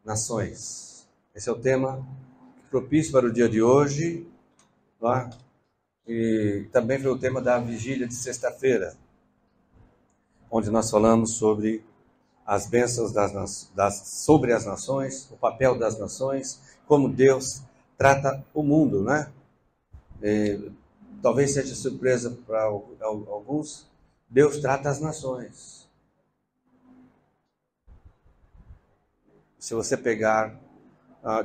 nações. Esse é o tema propício para o dia de hoje, tá? E também foi o tema da vigília de sexta-feira, onde nós falamos sobre as bênçãos sobre as nações, o papel das nações, como Deus trata o mundo, né? Talvez seja surpresa para alguns, Deus trata as nações. Se você pegar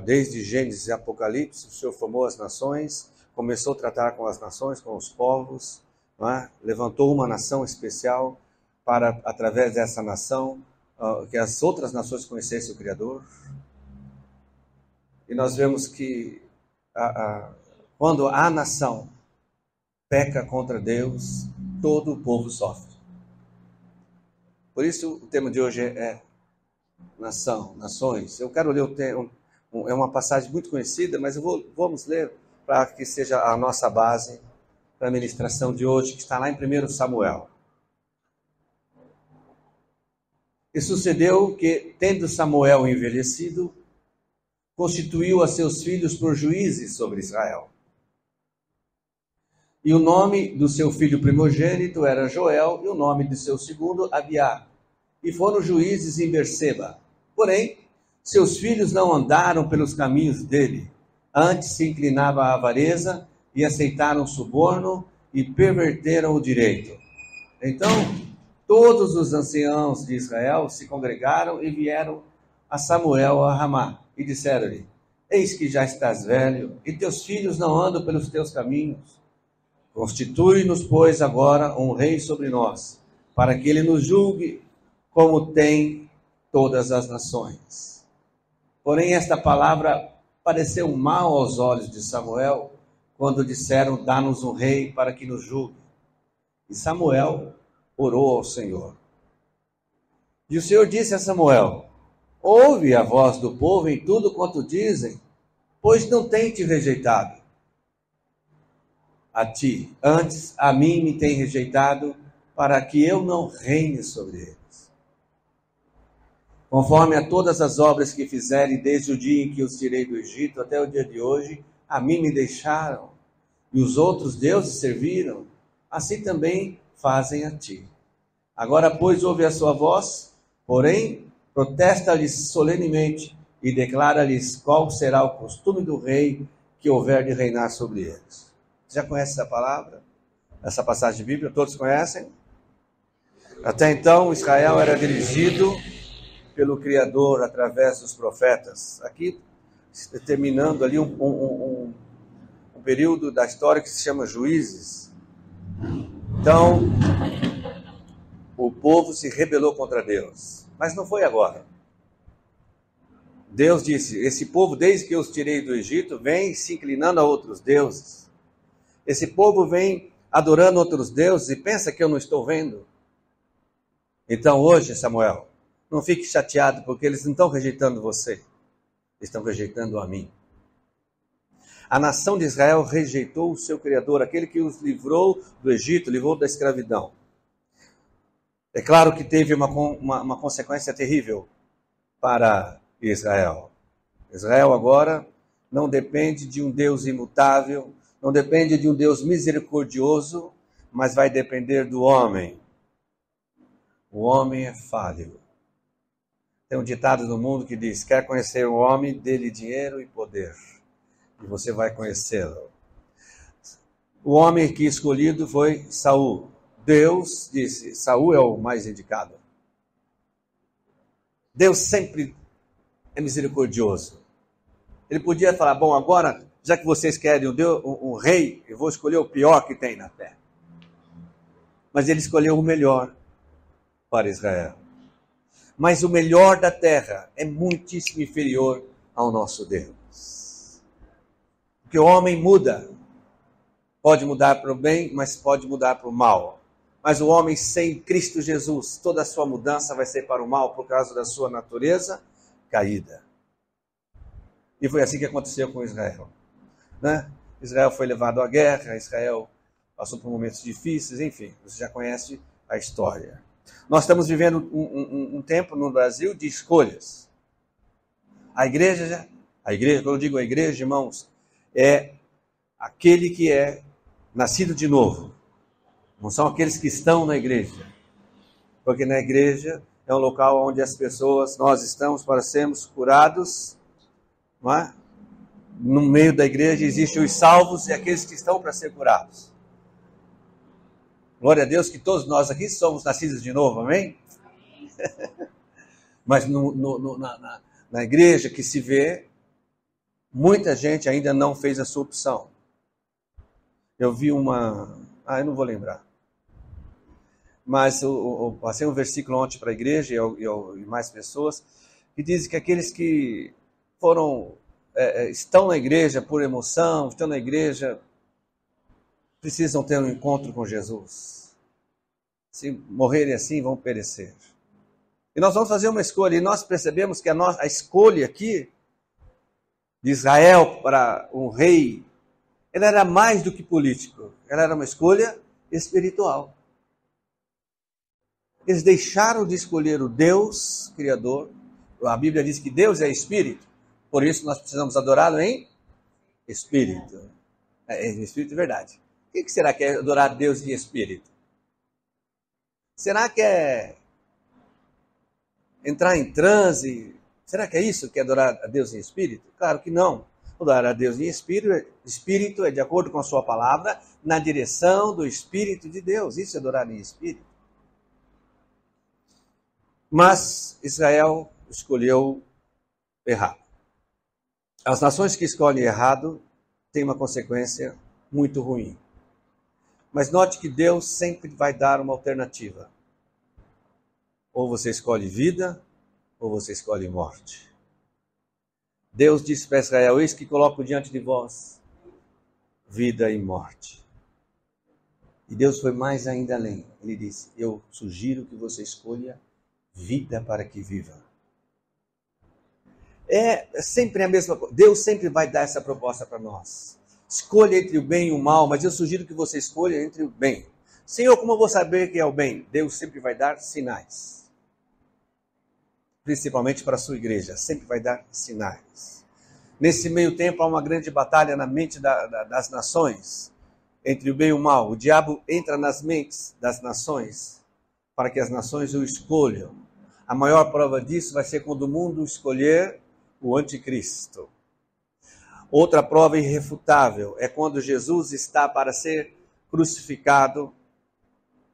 desde Gênesis e Apocalipse, o Senhor formou as nações, começou a tratar com as nações, com os povos, não é? Levantou uma nação especial para, através dessa nação, que as outras nações conhecessem o Criador. E nós vemos que quando a nação peca contra Deus, todo o povo sofre. Por isso o tema de hoje é nações. Eu quero ler é uma passagem muito conhecida, mas vamos ler para que seja a nossa base para a ministração de hoje, que está lá em 1 Samuel. E sucedeu que, tendo Samuel envelhecido, constituiu a seus filhos por juízes sobre Israel. E o nome do seu filho primogênito era Joel, e o nome de seu segundo, Abiá. E foram juízes em Berseba. Porém, seus filhos não andaram pelos caminhos dele. Antes se inclinavam à avareza e aceitaram o suborno e perverteram o direito. Então, todos os anciãos de Israel se congregaram e vieram a Samuel a Ramá e disseram-lhe: Eis que já estás velho e teus filhos não andam pelos teus caminhos. Constitui-nos, pois, agora um rei sobre nós, para que ele nos julgue como tem todas as nações. Porém, esta palavra pareceu mal aos olhos de Samuel, quando disseram: dá-nos um rei para que nos julgue. E Samuel orou ao Senhor. E o Senhor disse a Samuel: ouve a voz do povo em tudo quanto dizem, pois não tem te rejeitado a ti, antes a mim me tem rejeitado, para que eu não reine sobre eles. Conforme a todas as obras que fizerem desde o dia em que os tirei do Egito até o dia de hoje, a mim me deixaram, e os outros deuses serviram, assim também fazem a ti. Agora, pois, ouve a sua voz, porém, protesta-lhes solenemente e declara-lhes qual será o costume do rei que houver de reinar sobre eles. Já conhece essa palavra? Essa passagem bíblica, todos conhecem? Até então, Israel era dirigido pelo Criador através dos profetas. Aqui, terminando ali um período da história que se chama Juízes. Então, o povo se rebelou contra Deus. Mas não foi agora. Deus disse: esse povo, desde que eu os tirei do Egito, vem se inclinando a outros deuses. Esse povo vem adorando outros deuses e pensa que eu não estou vendo. Então hoje, Samuel, não fique chateado, porque eles não estão rejeitando você, estão rejeitando a mim. A nação de Israel rejeitou o seu Criador, aquele que os livrou do Egito, livrou da escravidão. É claro que teve uma consequência terrível para Israel. Israel agora não depende de um Deus imutável, não depende de um Deus misericordioso, mas vai depender do homem. O homem é falho. Tem um ditado no mundo que diz: quer conhecer o homem, dê-lhe dinheiro e poder, e você vai conhecê-lo. O homem aqui escolhido foi Saul. Deus disse: Saul é o mais indicado. Deus sempre é misericordioso. Ele podia falar: bom, agora, já que vocês querem um rei, eu vou escolher o pior que tem na terra. Mas ele escolheu o melhor para Israel. Mas o melhor da terra é muitíssimo inferior ao nosso Deus. Porque o homem muda. Pode mudar para o bem, mas pode mudar para o mal. Mas o homem sem Cristo Jesus, toda a sua mudança vai ser para o mal por causa da sua natureza caída. E foi assim que aconteceu com Israel. Né? Israel foi levado à guerra, Israel passou por momentos difíceis, enfim, você já conhece a história. Nós estamos vivendo um tempo no Brasil de escolhas. A igreja, quando eu digo a igreja, irmãos, é aquele que é nascido de novo. Não são aqueles que estão na igreja. Porque na igreja é um local onde as pessoas, nós estamos para sermos curados, não é? No meio da igreja existem os salvos e aqueles que estão para ser curados. Glória a Deus que todos nós aqui somos nascidos de novo, amém? Mas na igreja que se vê, muita gente ainda não fez a sua opção. Eu vi eu não vou lembrar. Mas eu passei um versículo ontem para a igreja e mais pessoas, que diz que aqueles que estão na igreja por emoção, estão na igreja, precisam ter um encontro com Jesus. Se morrerem assim, vão perecer. E nós vamos fazer uma escolha, e nós percebemos que a escolha aqui de Israel para um rei, ela era mais do que político, ela era uma escolha espiritual. Eles deixaram de escolher o Deus Criador. A Bíblia diz que Deus é Espírito, por isso nós precisamos adorá-lo em Espírito. Espírito é verdade. O que será que é adorar Deus em Espírito? Será que é entrar em transe? Será que é isso que é adorar a Deus em Espírito? Claro que não. Adorar a Deus em Espírito é de acordo com a sua palavra, na direção do Espírito de Deus. Isso é adorar em Espírito. Mas Israel escolheu errado. As nações que escolhem errado têm uma consequência muito ruim. Mas note que Deus sempre vai dar uma alternativa. Ou você escolhe vida, ou você escolhe morte. Deus disse para Israel: eis que coloco diante de vós vida e morte. E Deus foi mais ainda além. Ele disse: eu sugiro que você escolha vida para que viva. É sempre a mesma coisa. Deus sempre vai dar essa proposta para nós. Escolha entre o bem e o mal, mas eu sugiro que você escolha entre o bem. Senhor, como eu vou saber que é o bem? Deus sempre vai dar sinais. Principalmente para a sua igreja, sempre vai dar sinais. Nesse meio tempo há uma grande batalha na mente das nações, entre o bem e o mal. O diabo entra nas mentes das nações, para que as nações o escolham. A maior prova disso vai ser quando o mundo escolher o anticristo. Outra prova irrefutável é quando Jesus está para ser crucificado.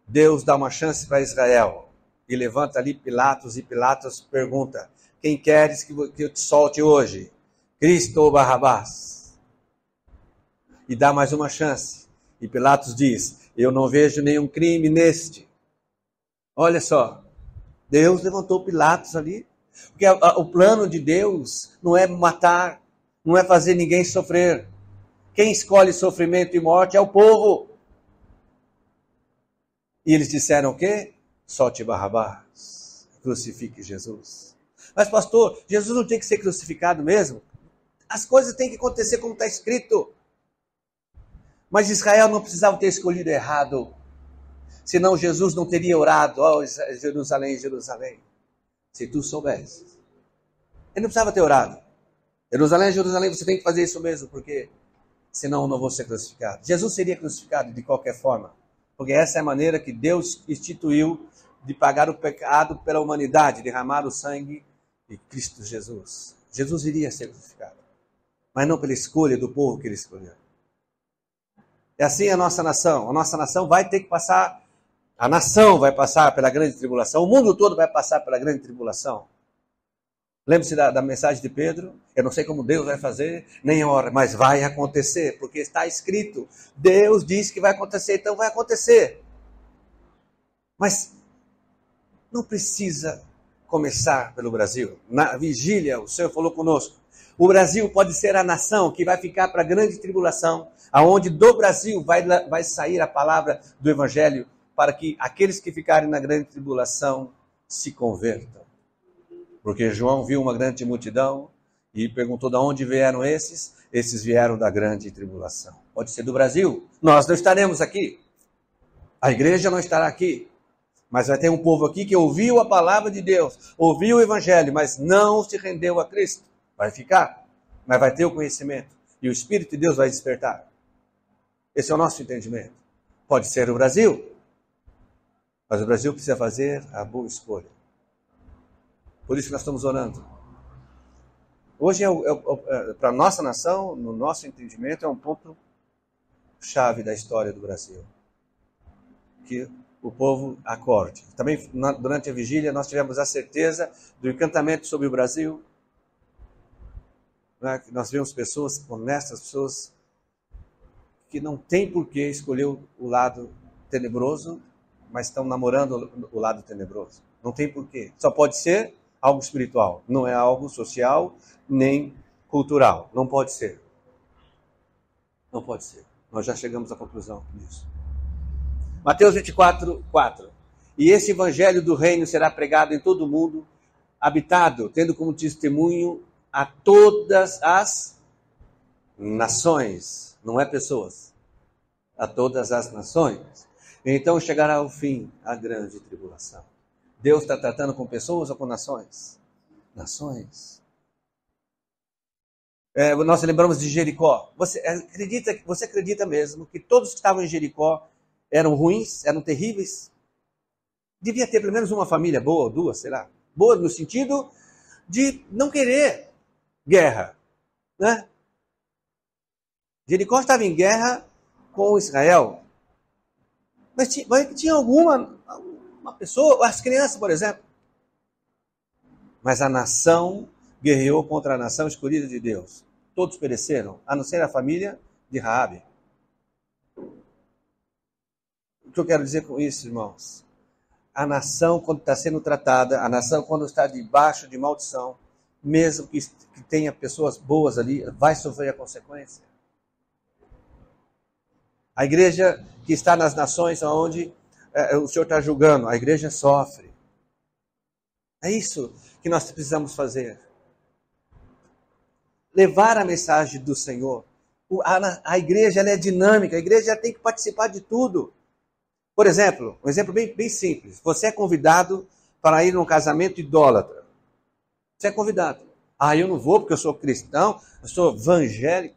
Deus dá uma chance para Israel e levanta ali Pilatos, e Pilatos pergunta: quem queres que eu te solte hoje? Cristo ou Barrabás? E dá mais uma chance. E Pilatos diz: eu não vejo nenhum crime neste. Olha só, Deus levantou Pilatos ali, porque o plano de Deus não é matar, não é fazer ninguém sofrer. Quem escolhe sofrimento e morte é o povo. E eles disseram o quê? Solte Barrabás, crucifique Jesus. Mas pastor, Jesus não tem que ser crucificado mesmo? As coisas têm que acontecer como está escrito. Mas Israel não precisava ter escolhido errado. Senão Jesus não teria orado: ó, Jerusalém, Jerusalém, se tu soubesses. Ele não precisava ter orado: Jerusalém, Jerusalém, você tem que fazer isso mesmo, porque senão eu não vou ser crucificado. Jesus seria crucificado de qualquer forma, porque essa é a maneira que Deus instituiu de pagar o pecado pela humanidade, derramar o sangue de Cristo Jesus. Jesus iria ser crucificado, mas não pela escolha do povo que ele escolheu. É assim a nossa nação. A nossa nação vai ter que passar, a nação vai passar pela grande tribulação, o mundo todo vai passar pela grande tribulação. Lembre-se da mensagem de Pedro: eu não sei como Deus vai fazer, nem a hora, mas vai acontecer, porque está escrito. Deus disse que vai acontecer, então vai acontecer. Mas não precisa começar pelo Brasil. Na vigília, o Senhor falou conosco: o Brasil pode ser a nação que vai ficar para a grande tribulação, aonde do Brasil vai sair a palavra do Evangelho, para que aqueles que ficarem na grande tribulação se convertam. Porque João viu uma grande multidão e perguntou: de onde vieram esses? Esses vieram da grande tribulação. Pode ser do Brasil. Nós não estaremos aqui. A igreja não estará aqui. Mas vai ter um povo aqui que ouviu a palavra de Deus, ouviu o Evangelho, mas não se rendeu a Cristo. Vai ficar, mas vai ter o conhecimento. E o Espírito de Deus vai despertar. Esse é o nosso entendimento. Pode ser o Brasil, mas o Brasil precisa fazer a boa escolha. Por isso que nós estamos orando. Hoje, para a nossa nação, no nosso entendimento, é um ponto-chave da história do Brasil. Que o povo acorde. Também, durante a vigília, nós tivemos a certeza do encantamento sobre o Brasil. Né? Nós vemos pessoas honestas, pessoas que não têm por que escolher o lado tenebroso, mas estão namorando o lado tenebroso. Não tem por quê. Só pode ser algo espiritual. Não é algo social, nem cultural. Não pode ser. Não pode ser. Nós já chegamos à conclusão disso. Mateus 24, 4. E esse evangelho do reino será pregado em todo o mundo, habitado, tendo como testemunho a todas as nações. Não é pessoas. A todas as nações. Então chegará o fim, a grande tribulação. Deus está tratando com pessoas ou com nações? Nações. Nós lembramos de Jericó. Você acredita mesmo que todos que estavam em Jericó eram ruins, eram terríveis? Devia ter pelo menos uma família boa, ou duas, sei lá. Boa no sentido de não querer guerra. Né? Jericó estava em guerra com Israel. Mas tinha uma pessoa, as crianças, por exemplo. Mas a nação guerreou contra a nação escolhida de Deus. Todos pereceram, a não ser a família de Raabe. O que eu quero dizer com isso, irmãos? A nação, quando está sendo tratada, a nação, quando está debaixo de maldição, mesmo que tenha pessoas boas ali, vai sofrer a consequência. A igreja que está nas nações onde o Senhor está julgando, a igreja sofre. É isso que nós precisamos fazer. Levar a mensagem do Senhor. A igreja ela é dinâmica, a igreja tem que participar de tudo. Por exemplo, um exemplo bem simples. Você é convidado para ir num casamento idólatra. Você é convidado. Eu não vou porque eu sou cristão, eu sou evangélico.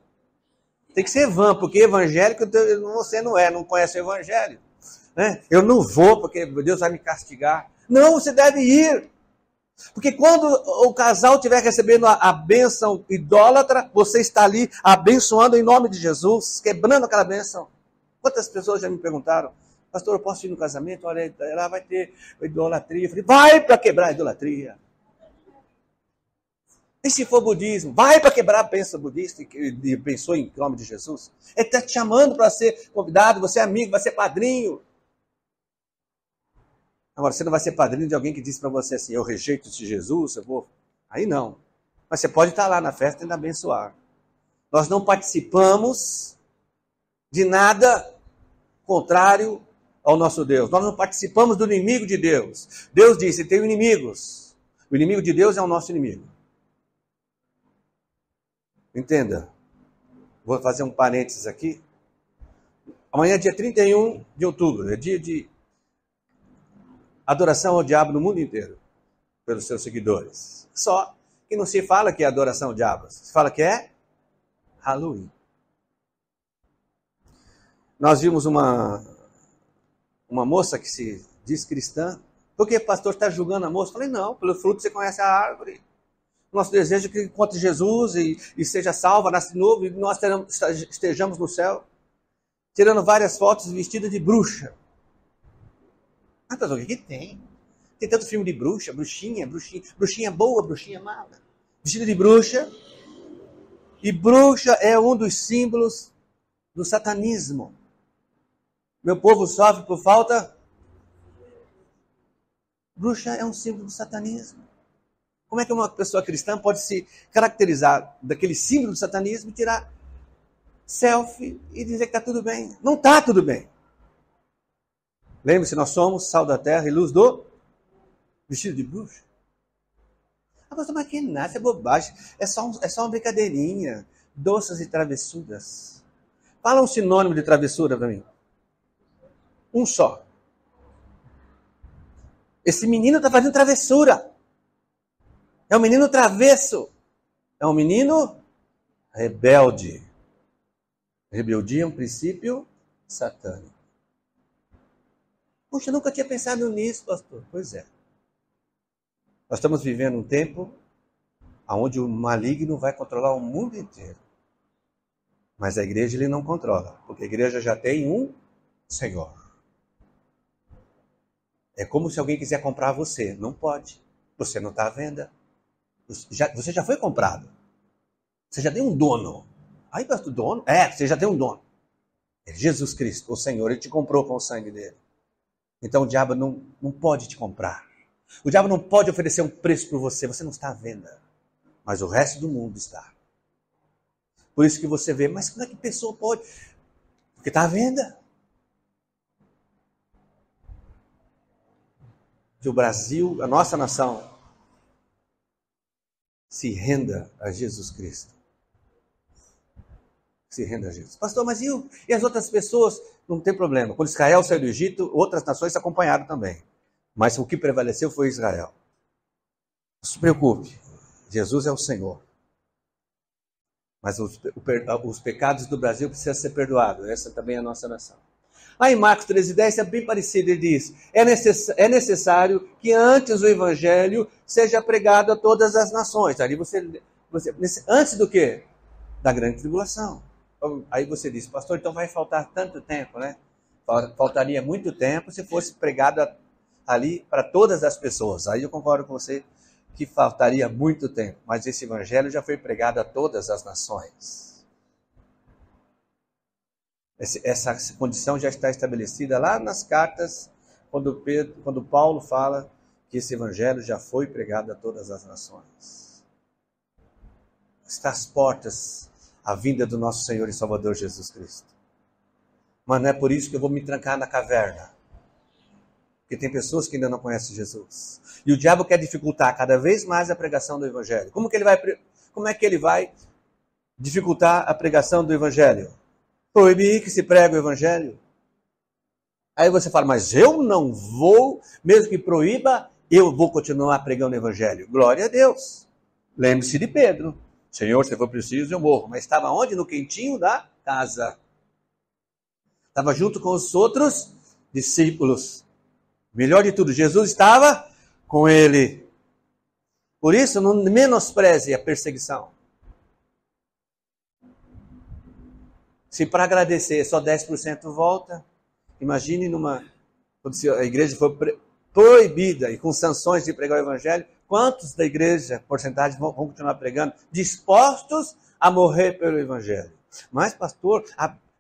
Tem que ser porque evangélico você não conhece o evangelho. Né? Eu não vou porque Deus vai me castigar. Não, você deve ir. Porque quando o casal estiver recebendo a bênção idólatra, você está ali abençoando em nome de Jesus, quebrando aquela bênção. Quantas pessoas já me perguntaram, pastor, eu posso ir no casamento? Olha, lá vai ter idolatria. Eu falei, vai para quebrar a idolatria. E se for budismo? Vai para quebrar a bênção budista e abençoe em nome de Jesus. Ele está te chamando para ser convidado, você é amigo, vai ser padrinho. Agora, você não vai ser padrinho de alguém que diz para você assim, eu rejeito esse Jesus, eu vou... Aí não. Mas você pode estar lá na festa e abençoar. Nós não participamos de nada contrário ao nosso Deus. Nós não participamos do inimigo de Deus. Deus disse, tem inimigos. O inimigo de Deus é o nosso inimigo. Entenda. Vou fazer um parênteses aqui. Amanhã é dia 31 de outubro. É dia de adoração ao diabo no mundo inteiro. Pelos seus seguidores. Só que não se fala que é adoração ao diabo. Se fala que é Halloween. Nós vimos uma moça que se diz cristã. Por que o pastor está julgando a moça? Eu falei, não, pelo fruto você conhece a árvore. Nosso desejo é que encontre Jesus e seja salva, nasce novo, e nós estejamos no céu. Tirando várias fotos vestida de bruxa. Mas o que tem? Tem tanto filme de bruxa, bruxinha boa, bruxinha mala. Vestida de bruxa. E bruxa é um dos símbolos do satanismo. Meu povo sofre por falta. Bruxa é um símbolo do satanismo. Como é que uma pessoa cristã pode se caracterizar daquele símbolo do satanismo e tirar selfie e dizer que está tudo bem? Não está tudo bem. Lembre-se, nós somos sal da terra e luz do vestido de bruxa. Mas que nada, isso é bobagem. É só uma brincadeirinha. Doces e travessuras. Fala um sinônimo de travessura para mim. Um só. Esse menino está fazendo travessura. É um menino travesso. É um menino rebelde. Rebeldia é um princípio satânico. Puxa, eu nunca tinha pensado nisso, pastor. Pois é. Nós estamos vivendo um tempo onde o maligno vai controlar o mundo inteiro. Mas a igreja ele não controla, porque a igreja já tem um Senhor. É como se alguém quiser comprar você. Não pode. Você não está à venda. Você já foi comprado. Você já tem um dono. Aí, pastor, dono? Você já tem um dono. É Jesus Cristo, o Senhor. Ele te comprou com o sangue dele. Então o diabo não pode te comprar. O diabo não pode oferecer um preço por você. Você não está à venda. Mas o resto do mundo está. Por isso que você vê, mas como é que pessoa pode? Porque está à venda. Que o Brasil, a nossa nação, se renda a Jesus Cristo. Se renda a Jesus. Pastor, mas e as outras pessoas? Não tem problema. Quando Israel saiu do Egito, outras nações se acompanharam também. Mas o que prevaleceu foi Israel. Não se preocupe. Jesus é o Senhor. Mas os pecados do Brasil precisam ser perdoados. Essa também é a nossa nação. Aí em Marcos 13:10 é bem parecido. Ele diz, é necessário que antes o evangelho seja pregado a todas as nações. Ali antes do quê? Da grande tribulação. Aí você diz, pastor, então vai faltar tanto tempo, né? Faltaria muito tempo se fosse pregado ali para todas as pessoas. Aí eu concordo com você que faltaria muito tempo, mas esse evangelho já foi pregado a todas as nações. Essa condição já está estabelecida lá nas cartas, quando Paulo fala que esse evangelho já foi pregado a todas as nações. Está às portas a vinda do nosso Senhor e Salvador Jesus Cristo. Mas não é por isso que eu vou me trancar na caverna. Porque tem pessoas que ainda não conhecem Jesus. E o diabo quer dificultar cada vez mais a pregação do evangelho. Como é que ele vai dificultar a pregação do evangelho? Proibir que se pregue o evangelho. Aí você fala, mas eu não vou, mesmo que proíba, eu vou continuar pregando o evangelho. Glória a Deus. Lembre-se de Pedro. Senhor, se for preciso, eu morro. Mas estava onde? No quentinho da casa. Estava junto com os outros discípulos. Melhor de tudo, Jesus estava com ele. Por isso, não menospreze a perseguição. Se para agradecer só 10% volta, imagine quando a igreja for proibida e com sanções de pregar o evangelho, quantos da igreja, porcentagem, vão continuar pregando, dispostos a morrer pelo evangelho? Mas, pastor,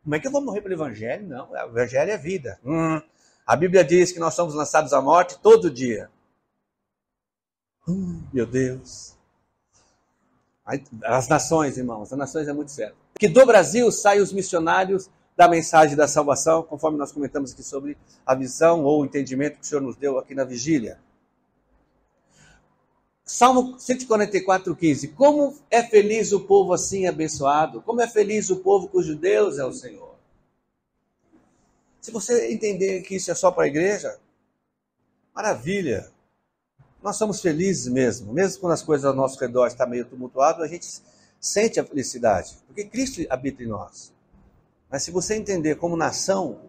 como é que eu vou morrer pelo evangelho? Não, o evangelho é vida. A Bíblia diz que nós somos lançados à morte todo dia. Meu Deus. As nações, irmãos, as nações é muito sério. Que do Brasil saem os missionários da mensagem da salvação, conforme nós comentamos aqui sobre a visão ou o entendimento que o Senhor nos deu aqui na vigília. Salmo 144:15. Como é feliz o povo assim abençoado. Como é feliz o povo cujo Deus é o Senhor. Se você entender que isso é só para a igreja, maravilha. Nós somos felizes mesmo. Mesmo quando as coisas ao nosso redor estão meio tumultuadas, a gente sente a felicidade. Porque Cristo habita em nós. Mas se você entender como nação,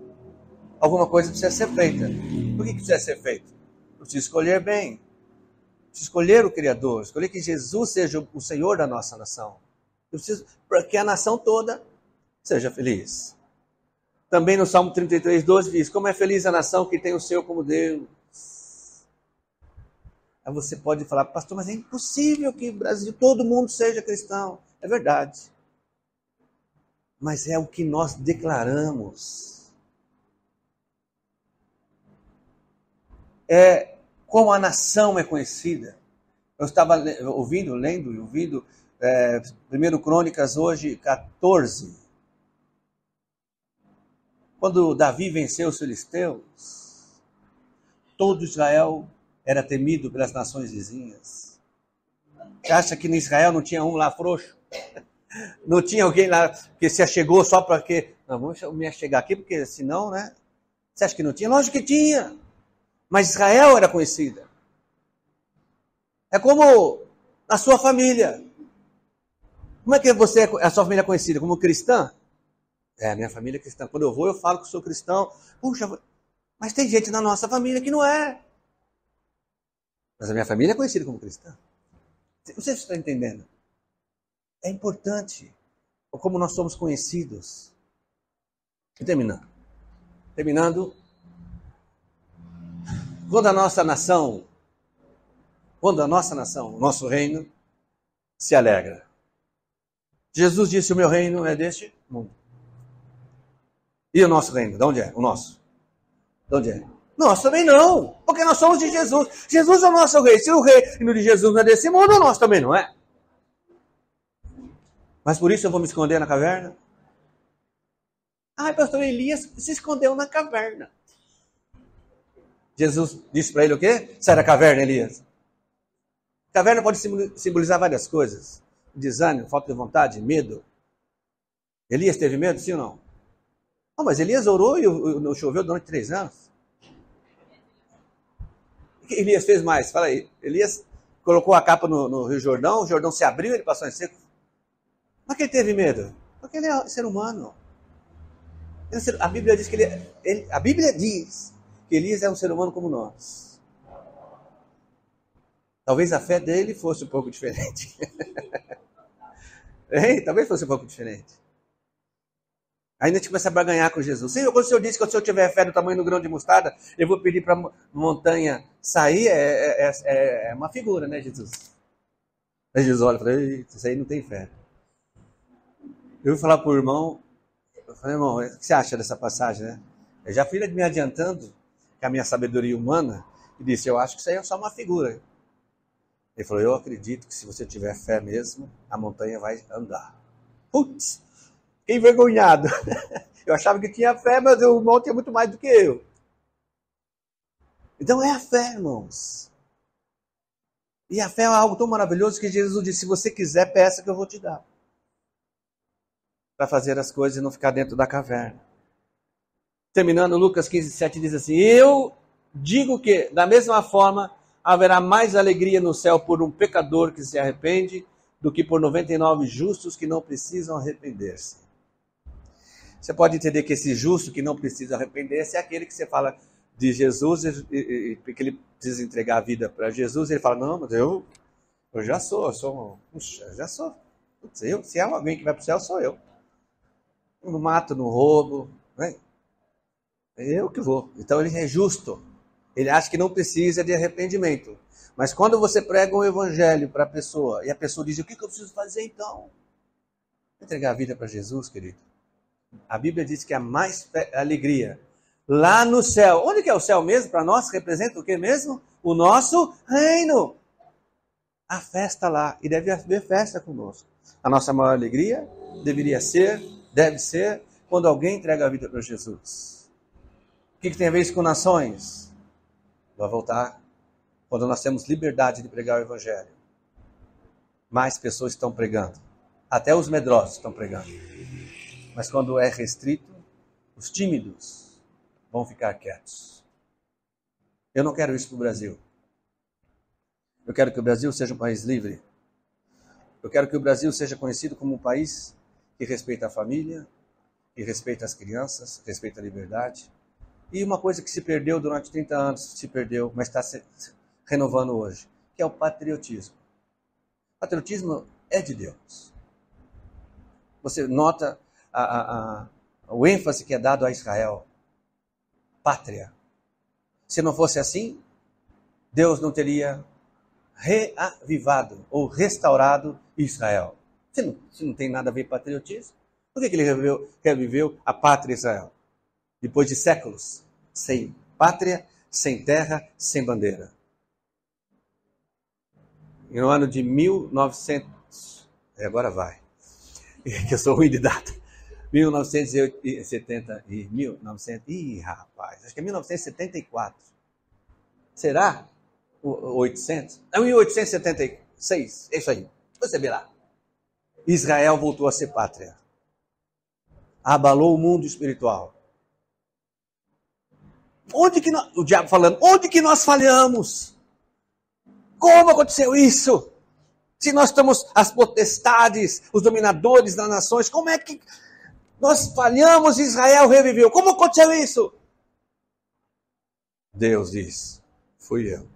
alguma coisa precisa ser feita. Por que precisa ser feito? Precisa escolher bem. Precisa escolher o Criador. Escolher que Jesus seja o Senhor da nossa nação. Eu preciso para que a nação toda seja feliz. Também no Salmo 33:12 diz, como é feliz a nação que tem o Senhor como Deus. Aí você pode falar, pastor, mas é impossível que o Brasil, todo mundo seja cristão. É verdade. Mas é o que nós declaramos. É como a nação é conhecida. Eu estava lendo 1 Crônicas hoje, 14. Quando Davi venceu os filisteus, todo Israel era temido pelas nações vizinhas. Você acha que em Israel não tinha um lá frouxo? Não tinha alguém lá que se achegou só para quê? Não, vamos me achegar aqui, porque senão, né? Você acha que não tinha? Lógico que tinha. Mas Israel era conhecida. É como na sua família. Como é que a sua família é conhecida? Como cristã? É, minha família é cristã. Quando eu vou, eu falo que sou cristão. Puxa, mas tem gente na nossa família que não é. Mas a minha família é conhecida como cristã. Não sei se você está entendendo. É importante como nós somos conhecidos. E terminando, quando a nossa nação, o nosso reino, se alegra. Jesus disse, o meu reino é deste mundo. E o nosso reino, de onde é? O nosso. De onde é? Nós também não, porque nós somos de Jesus. Jesus é o nosso rei. Se o reino de Jesus não é desse mundo, nós também não é. Mas por isso eu vou me esconder na caverna? Pastor Elias se escondeu na caverna. Jesus disse para ele o quê? Sai da caverna, Elias. Caverna pode simbolizar várias coisas. Desânimo, falta de vontade, medo. Elias teve medo, sim ou não? Não, mas Elias orou e não choveu durante 3 anos. O que Elias fez mais? Fala aí. Elias colocou a capa no Rio Jordão, o Jordão se abriu e ele passou em seco. Mas que ele teve medo? Porque ele é ser humano. A Bíblia diz que Elias é um ser humano como nós. Talvez a fé dele fosse um pouco diferente. Talvez fosse um pouco diferente. Aí a gente começa a barganhar com Jesus. Senhor, quando o Senhor disse que se eu tiver fé do tamanho do grão de mostarda, eu vou pedir para a montanha sair, é uma figura, né, Jesus? Aí Jesus olha e fala, isso aí não tem fé. Eu vou falar para o irmão, eu falei, irmão, o que você acha dessa passagem, né? Eu já fui me adiantando com a minha sabedoria humana e disse, eu acho que isso aí é só uma figura. Ele falou, eu acredito que se você tiver fé mesmo, a montanha vai andar. Putz, fiquei envergonhado. Eu achava que tinha fé, mas o irmão tinha muito mais do que eu. Então é a fé, irmãos. E a fé é algo tão maravilhoso que Jesus disse, se você quiser, peça que eu vou te dar. Para fazer as coisas e não ficar dentro da caverna. Terminando, Lucas 15:7 diz assim, eu digo que, da mesma forma, haverá mais alegria no céu por um pecador que se arrepende do que por 99 justos que não precisam arrepender-se. Você pode entender que esse justo que não precisa arrepender-se é aquele que você fala de Jesus e que ele precisa entregar a vida para Jesus. Ele fala, não, mas eu já sou. Se há alguém que vai para o céu, sou eu. Eu não mato, não roubo. Né? É eu que vou. Então ele é justo. Ele acha que não precisa de arrependimento. Mas quando você prega um evangelho para a pessoa, e a pessoa diz, o que eu preciso fazer então? Entregar a vida para Jesus, querido. A Bíblia diz que há mais alegria lá no céu. Onde que é o céu mesmo? Para nós representa o que mesmo? O nosso reino. A festa lá. E deve haver festa conosco. A nossa maior alegria deve ser, quando alguém entrega a vida para Jesus. O que tem a ver isso com nações? Vai voltar quando nós temos liberdade de pregar o evangelho. Mais pessoas estão pregando. Até os medrosos estão pregando. Mas quando é restrito, os tímidos vão ficar quietos. Eu não quero isso para o Brasil. Eu quero que o Brasil seja um país livre. Eu quero que o Brasil seja conhecido como um país que respeita a família, que respeita as crianças, respeita a liberdade. E uma coisa que se perdeu durante 30 anos, mas está se renovando hoje, que é o patriotismo. O patriotismo é de Deus. Você nota o ênfase que é dado a Israel. Pátria. Se não fosse assim, Deus não teria reavivado ou restaurado Israel. Se não tem nada a ver com patriotismo, por que ele reviveu a pátria Israel? Depois de séculos, sem pátria, sem terra, sem bandeira. E no ano de 1900, agora vai, que eu sou ruim de data, 1970 e 1900, rapaz, acho que é 1974. Será? 800? É 1876, é isso aí, você vê lá. Israel voltou a ser pátria. Abalou o mundo espiritual. O diabo falando, onde que nós falhamos? Como aconteceu isso? Se nós estamos as potestades, os dominadores das nações, como é que nós falhamos e Israel reviveu? Como aconteceu isso? Deus diz, fui eu.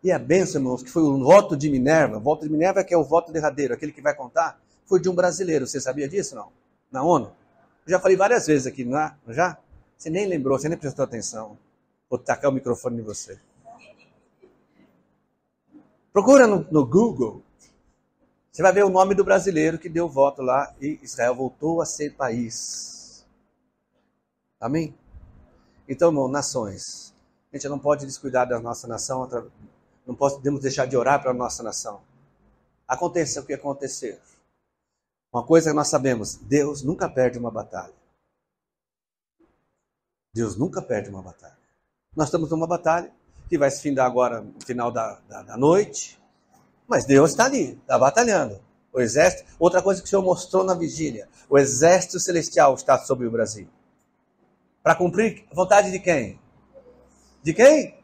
E a bênção, irmãos, que foi o voto de Minerva, que é o voto derradeiro, aquele que vai contar, foi de um brasileiro. Você sabia disso, não? Na ONU. Eu já falei várias vezes aqui, não é? Já? Você nem lembrou, você nem prestou atenção. Vou tacar o microfone em você. Procura no Google. Você vai ver o nome do brasileiro que deu voto lá e Israel voltou a ser país. Amém? Então, irmão, nações. A gente não pode descuidar da nossa nação, não podemos deixar de orar para a nossa nação. Aconteça o que acontecer. Uma coisa que nós sabemos, Deus nunca perde uma batalha. Deus nunca perde uma batalha. Nós estamos numa batalha que vai se findar agora no final da noite, mas Deus está ali, está batalhando. O exército, outra coisa que o Senhor mostrou na vigília, o exército celestial está sobre o Brasil. Para cumprir a vontade de quem? De quem?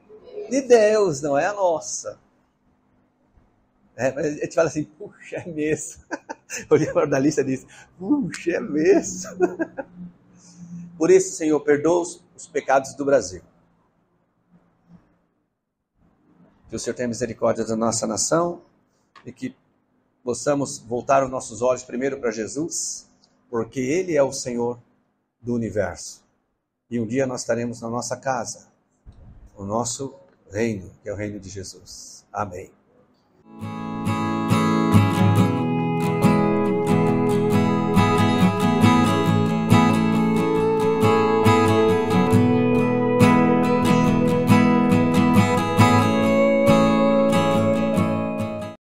De Deus, não é a nossa. A gente fala assim, puxa, é mesmo. O jornalista disse, puxa, é mesmo. Por isso, Senhor, perdoa os pecados do Brasil. Que o Senhor tenha misericórdia da nossa nação e que possamos voltar os nossos olhos primeiro para Jesus, porque Ele é o Senhor do universo. E um dia nós estaremos na nossa casa, o nosso reino, que é o reino de Jesus. Amém.